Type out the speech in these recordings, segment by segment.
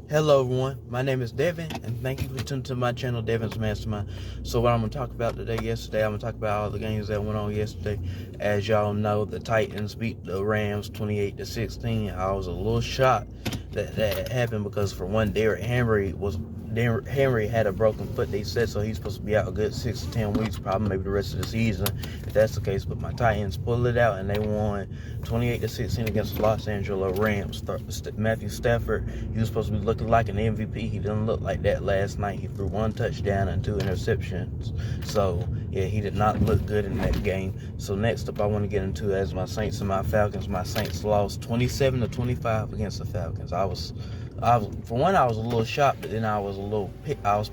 Hello everyone, my name is Devin, and thank you for tuning to my channel, Devin's Mastermind. So what I'm going to talk about yesterday, I'm going to talk about all the games that went on yesterday. As y'all know, the Titans beat the Rams 28-16. I was a little shocked that happened because for one, Derrick Henry had a broken foot, they said, so he's supposed to be out a good 6 to 10 weeks, probably maybe the rest of the season, if that's the case. But my Titans pulled it out, and they won 28-16 against the Los Angeles Rams. Matthew Stafford, he was supposed to be looking like an MVP. He didn't look like that last night. He threw 1 touchdown and 2 interceptions. So, yeah, he did not look good in that game. So next up, I want to get into as my Saints and my Falcons. My Saints lost 27-25 against the Falcons. I was for one, I was a little shocked, but then I was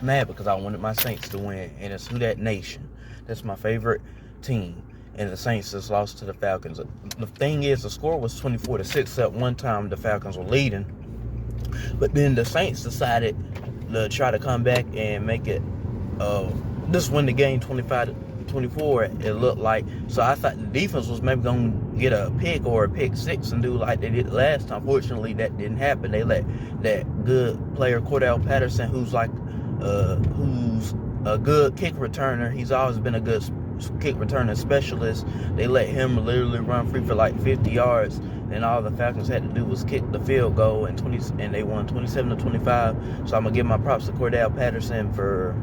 mad because I wanted my Saints to win, and it's Who Dat Nation. That's my favorite team, and the Saints just lost to the Falcons. The thing is, the score was 24-6. At one time, the Falcons were leading, but then the Saints decided to try to come back and make it, just win the game 25-24, it looked like. So I thought the defense was maybe going to get a pick or a pick six and do like they did last time. Fortunately, that didn't happen. They let that good player Cordell Patterson, who's a good kick returner. He's always been a good kick returning specialist. They let him literally run free for like 50 yards. And all the Falcons had to do was kick the field goal, and they won 27-25. So I'm gonna give my props to Cordell Patterson for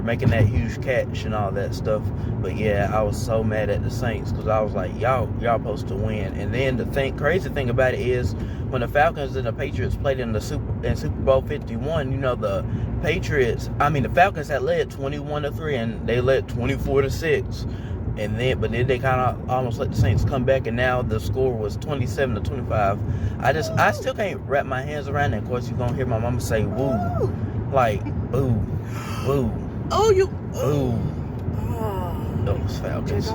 making that huge catch and all that stuff. But yeah, I was so mad at the Saints because I was like, y'all supposed to win. And then the crazy thing about it is, when the Falcons and the Patriots played in Super Bowl 51, the Falcons had led 21-3 and they led 24-6. But then they kind of almost let the Saints come back, and now the score was 27-25. I still can't wrap my hands around it. Of course, you're gonna hear my mama say "woo," like "boo, woo." Oh, you. Boo. Those Falcons.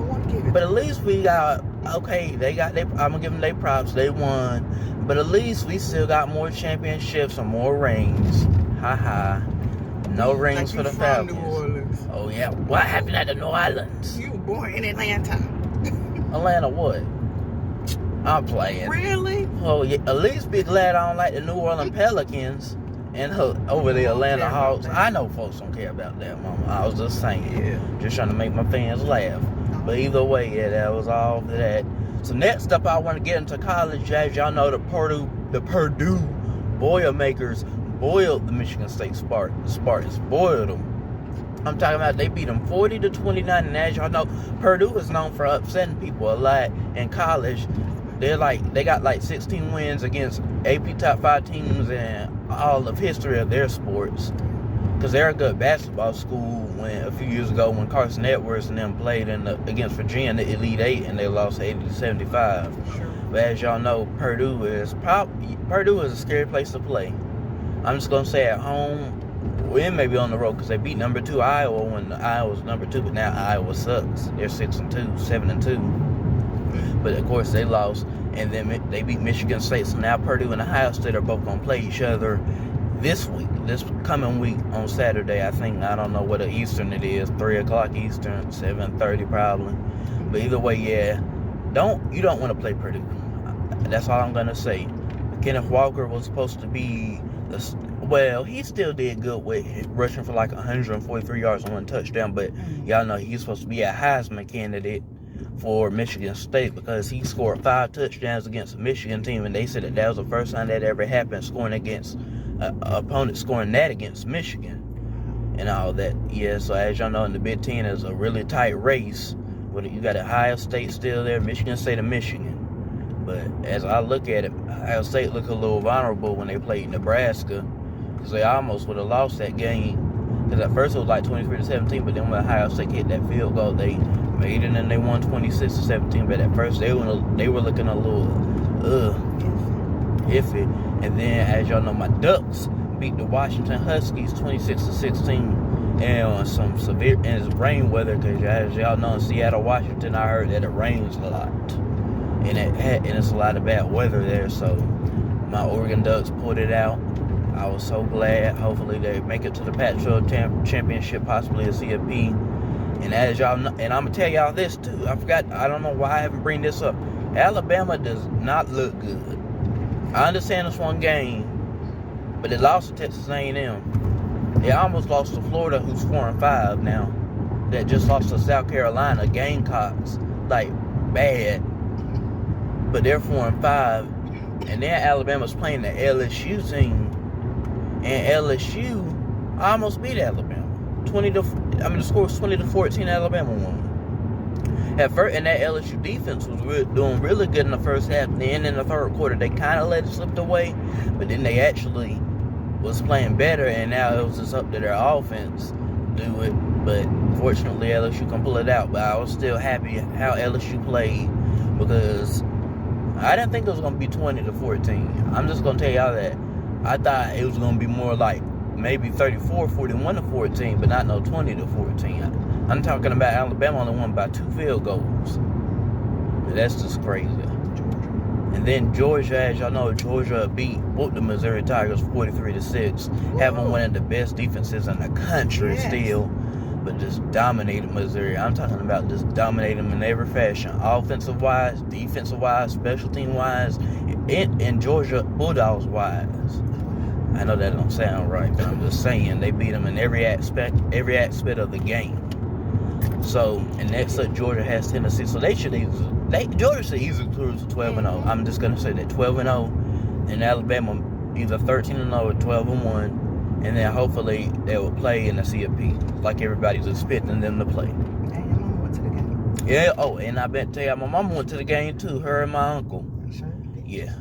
But at least we got, I'm gonna give them their props. They won, but at least we still got more championships and more rings. Ha. No rings for the Falcons. New Orleans. Oh yeah, what happened at the New Orleans? You were born in Atlanta. Atlanta what? I'm playing. Really? Oh yeah, at least be glad I don't like the New Orleans Pelicans and over the Atlanta Hawks. I know folks don't care about that, Mama. I was just saying, just trying to make my fans laugh. But either way, yeah, that was all for that. So next up, I want to get into college. As y'all know, the Purdue Boilermakers boiled the Michigan State Spartans. Boiled them. I'm talking about they beat them 40-29, and as y'all know, Purdue is known for upsetting people a lot in college. They got like 16 wins against AP top 5 teams in all of history of their sports. Because they're a good basketball school. When a few years ago, when Carson Edwards and them played against Virginia in the Elite Eight, and they lost 80-75. Sure. But as y'all know, Purdue is a scary place to play. I'm just gonna say at home, and maybe on the road, because they beat number 2 Iowa when Iowa was number 2, but now Iowa sucks. They're 7-2. But of course they lost, and then they beat Michigan State. So now Purdue and Ohio State are both gonna play each other this coming week on Saturday. I don't know what Eastern it is, 3 o'clock Eastern, 7:30 probably. But either way, yeah, you don't want to play Purdue. That's all I'm gonna say. Kenneth Walker was supposed to be he still did good with rushing for like 143 yards and 1 touchdown, but y'all know he's supposed to be a Heisman candidate for Michigan State because he scored 5 touchdowns against a Michigan team, and they said that was the first time that ever happened, scoring against opponent scoring that against Michigan and all that. Yeah, so as y'all know, in the Big Ten is a really tight race. You got Ohio State still there, Michigan State, and Michigan. But as I look at it, Ohio State looked a little vulnerable when they played Nebraska, because they almost would have lost that game. Because at first it was like 23-17, but then when Ohio State hit that field goal, they made it and they won 26-17. But at first they were looking a little iffy. And then, as y'all know, my Ducks beat the Washington Huskies 26-16, and some severe rain weather. Because as y'all know, in Seattle, Washington, I heard that it rains a lot. And it's a lot of bad weather there, so my Oregon Ducks pulled it out. I was so glad. Hopefully they make it to the Pac-12 championship, possibly a CFP. And as y'all know, and I'm gonna tell y'all this too. I don't know why I haven't bring this up. Alabama does not look good. I understand it's one game, but they lost to Texas A&M. They almost lost to Florida, who's 4-5 now. That just lost to South Carolina Gamecocks, like bad. But they're 4-5, and then Alabama's playing the LSU team, and LSU almost beat Alabama. The score was 20-14. Alabama won. At first, and that LSU defense was doing really good in the first half. Then in the third quarter, they kind of let it slip away, but then they actually was playing better, and now it was just up to their offense to do it. But fortunately, LSU can pull it out. But I was still happy how LSU played, because I didn't think it was going to be 20-14. I'm just going to tell y'all that. I thought it was going to be more like maybe 41-14, but not no 20-14. I'm talking about Alabama only won by 2 field goals. That's just crazy. And then Georgia, as y'all know, Georgia whooped the Missouri Tigers 43-6, having one of the best defenses in the country still, but just dominated Missouri. I'm talking about just dominating them in every fashion, offensive-wise, defensive-wise, special team-wise, and Georgia Bulldogs-wise. I know that don't sound right, but I'm just saying they beat them in every aspect of the game. So, and next up, Georgia has Tennessee. So Georgia should easily cruise to 12-0. I'm just gonna say that 12-0, and Alabama either 13-0 or 12-1, and then hopefully they will play in the CFP like everybody's expecting them to play. And your mama went to the game. Yeah. Oh, and I bet tell you, my mama went to the game too. Her and my uncle. Sure. Yeah.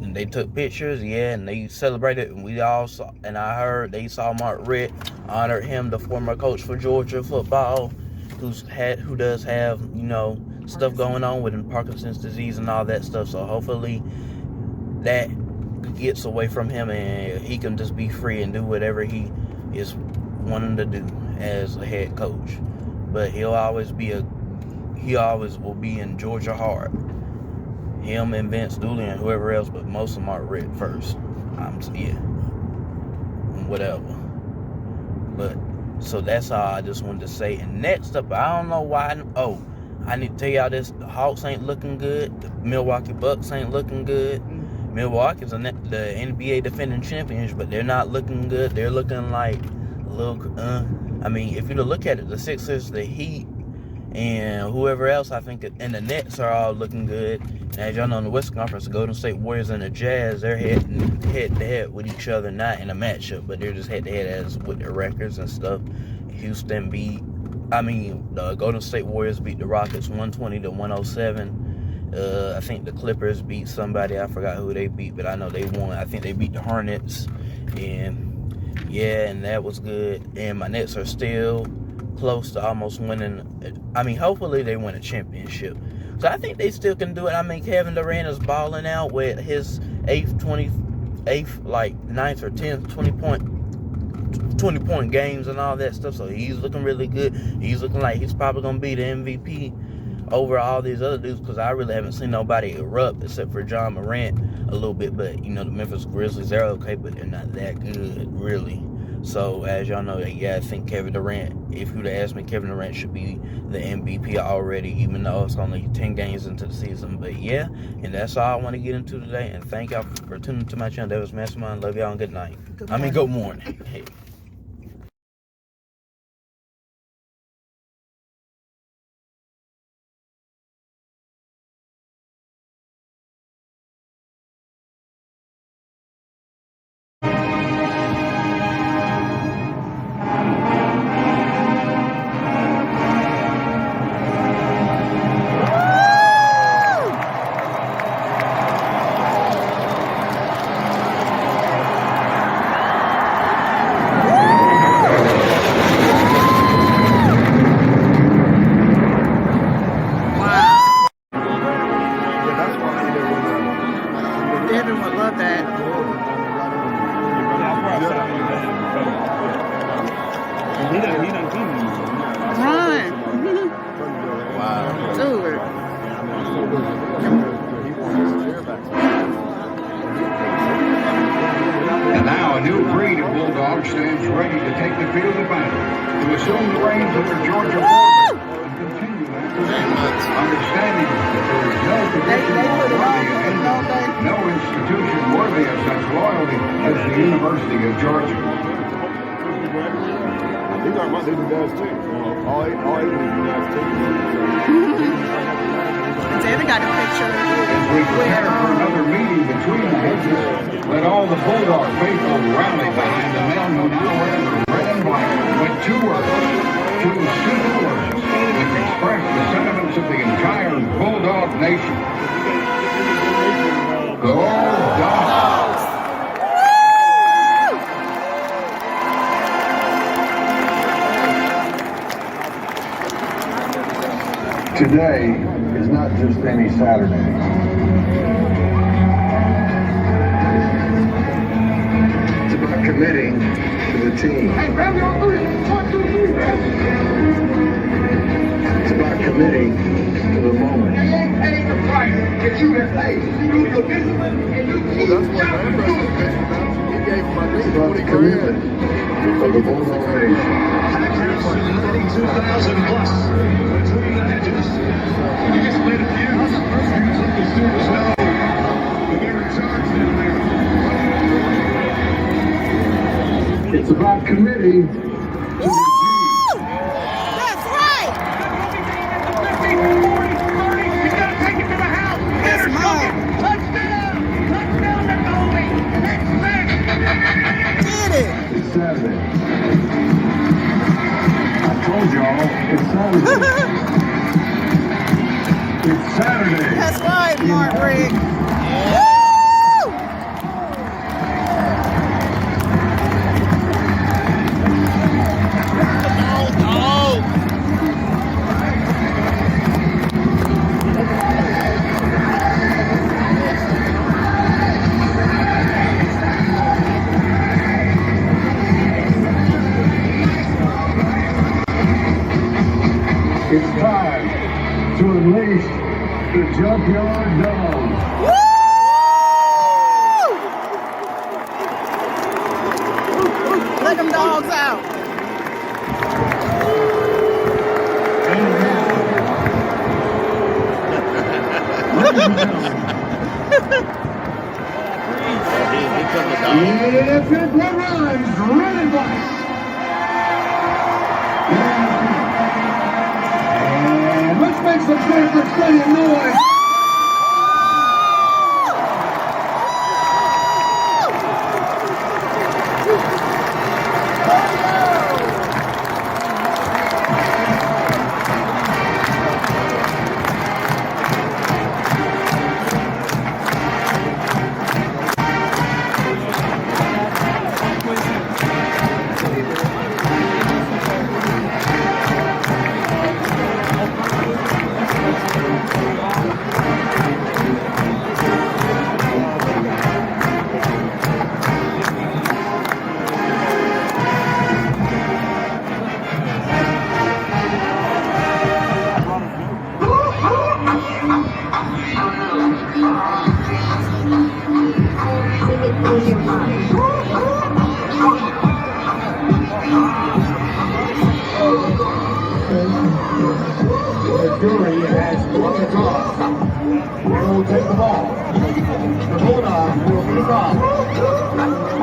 And they took pictures, and they celebrated, and we all saw, and I heard they saw Mark Richt, honored him, the former coach for Georgia football, who does have, stuff going on with him, Parkinson's disease and all that stuff. So hopefully that gets away from him, and he can just be free and do whatever he is wanting to do as a head coach. But he always will be in Georgia heart. Him and Vince Dooley and whoever else, but most of them are Rick first. Whatever. But so that's all I just wanted to say. And next up, I don't know why. Oh, I need to tell y'all this: the Hawks ain't looking good. The Milwaukee Bucks ain't looking good. Milwaukee's the NBA defending champions, but they're not looking good. They're looking like a little. If you look at it, the Sixers, the Heat, and whoever else, I think, and the Nets are all looking good. And as y'all know, in the Western Conference, the Golden State Warriors and the Jazz, they're head-to-head with each other, not in a matchup, but they're just head-to-head as with their records and stuff. The Golden State Warriors beat the Rockets 120-107. I think the Clippers beat somebody. I forgot who they beat, but I know they won. I think they beat the Hornets. And that was good. And my Nets are still close to almost winning. Hopefully they win a championship. So I think they still can do it. Kevin Durant is balling out with his 9th or 10th 20-point games and all that stuff. So he's looking really good. He's looking like he's probably going to be the MVP over all these other dudes, because I really haven't seen nobody erupt except for John Morant a little bit. But, the Memphis Grizzlies, they're okay, but they're not that good, really. So, as y'all know, I think Kevin Durant, if you'd have asked me, Kevin Durant should be the MVP already, even though it's only 10 games into the season. But, and that's all I want to get into today. And thank y'all for tuning to my channel. That was Mastermind. Love y'all and good night. Good morning. Hey. And now a new breed of bulldog stands ready to take the field of battle, to assume the reins under Georgia Foreman and continue that position, understanding that there is no position more worthy of envy, no institution worthy of such loyalty as the University of Georgia. These are my leading guys too. All eight leading guys too. David got a picture As we prepare for another meeting between the hedges, let all the Bulldog faithful rally behind the men who now wear the red and black with two words, two simple words, which express the sentiments of the entire Bulldog nation. Go Dogs! Today is not just any Saturday. It's about committing to the team. Hey, grab your 3. 1, 2, 3. It's about committing to the moment. They ain't paid the price that you have paid. You do your discipline and you keep That's what jumping man through. He gave my It's nigga about 20 the grand. commitment of the Bulldog nation. 2,000 plus between the hedges. You just made a few. The students know that there are charges in there. It's about committing to the team. That's right. 50, 40, 30. You gotta take it to the house. That's mine. Touchdown! Touchdown to Kobe! Next man! Did it. It's Saturday. I told y'all, it's Saturday. It's Saturday. That's right, Mark Rick. Woo! It's time to unleash the Junkyard Dogs. Woo! Let them dogs out. If it runs, really nice. And let's make some Stanford Stadium noise. Missouri has 1 across. They will take the ball. The Bulldogs will kick off.